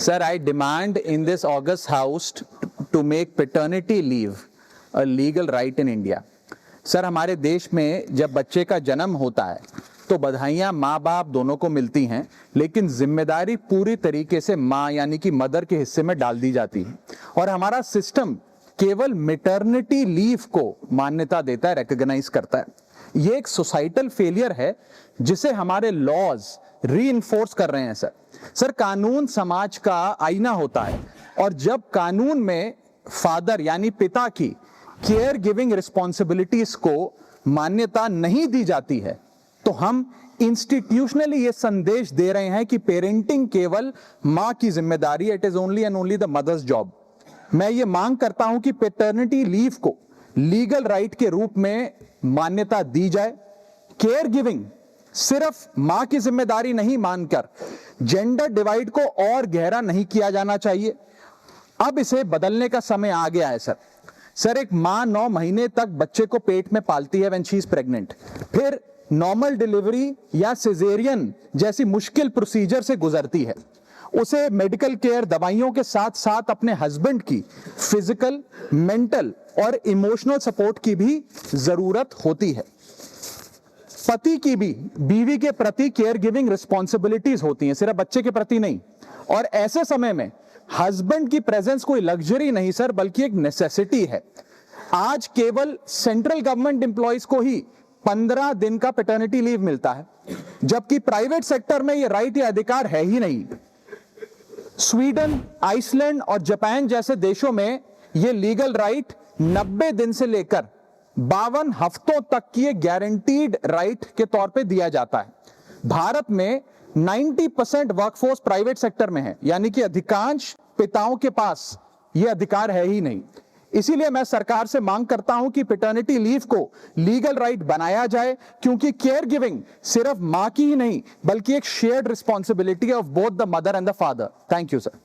Sir, I demand in this August House to make paternity leave a legal right in India. Sir, हमारे देश में जब बच्चे का जन्म होता है तो बधाइयां माँ बाप दोनों को मिलती हैं, लेकिन जिम्मेदारी पूरी तरीके से माँ यानी कि मदर के हिस्से में डाल दी जाती है और हमारा सिस्टम केवल मैटरनिटी लीव को मान्यता देता है, रिकॉग्नाइज करता है। ये एक सोसाइटल फेलियर है जिसे हमारे लॉज रीइंफोर्स कर रहे हैं। सर, कानून समाज का आईना होता है और जब कानून में फादर यानी पिता की केयर गिविंग रिस्पॉन्सिबिलिटीज को मान्यता नहीं दी जाती है तो हम इंस्टीट्यूशनली ये संदेश दे रहे हैं कि पेरेंटिंग केवल मां की जिम्मेदारी, it is only and only the mother's job. मैं ये मांग करता हूं कि पैटर्निटी लीव को लीगल राइट के रूप में मान्यता दी जाए। केयर गिविंग सिर्फ मां की जिम्मेदारी नहीं मानकर जेंडर डिवाइड को और गहरा नहीं किया जाना चाहिए। अब इसे बदलने का समय आ गया है। सर, एक मां 9 महीने तक बच्चे को पेट में पालती है व्हेन शी इज प्रेग्नेंट, फिर नॉर्मल डिलीवरी या सिजेरियन जैसी मुश्किल प्रोसीजर से गुजरती है। उसे मेडिकल केयर, दवाइयों के साथ साथ अपने हस्बैंड की फिजिकल, मेंटल और इमोशनल सपोर्ट की भी जरूरत होती है। पति की भी बीवी के प्रति केयर गिविंग रिस्पॉन्सिबिलिटीज होती हैं, सिर्फ बच्चे के प्रति नहीं। और ऐसे समय में हस्बैंड की प्रेजेंस कोई लग्जरी नहीं सर, बल्कि एक नेसेसिटी है। आज केवल सेंट्रल गवर्नमेंट एम्प्लॉइज को ही 15 दिन का पैटर्निटी लीव मिलता है, जबकि प्राइवेट सेक्टर में यह राइट या अधिकार है ही नहीं। स्वीडन, आइसलैंड और जापान जैसे देशों में यह लीगल राइट 90 दिन से लेकर 52 हफ्तों तक की एक गारंटीड राइट के तौर पे दिया जाता है। भारत में 90% वर्कफोर्स प्राइवेट सेक्टर में है, यानी कि अधिकांश पिताओं के पास यह अधिकार है ही नहीं। इसीलिए मैं सरकार से मांग करता हूं कि पैटर्निटी लीव को लीगल राइट बनाया जाए, क्योंकि केयर गिविंग सिर्फ मां की ही नहीं बल्कि एक shared responsibility of both the mother and the father. Thank you sir.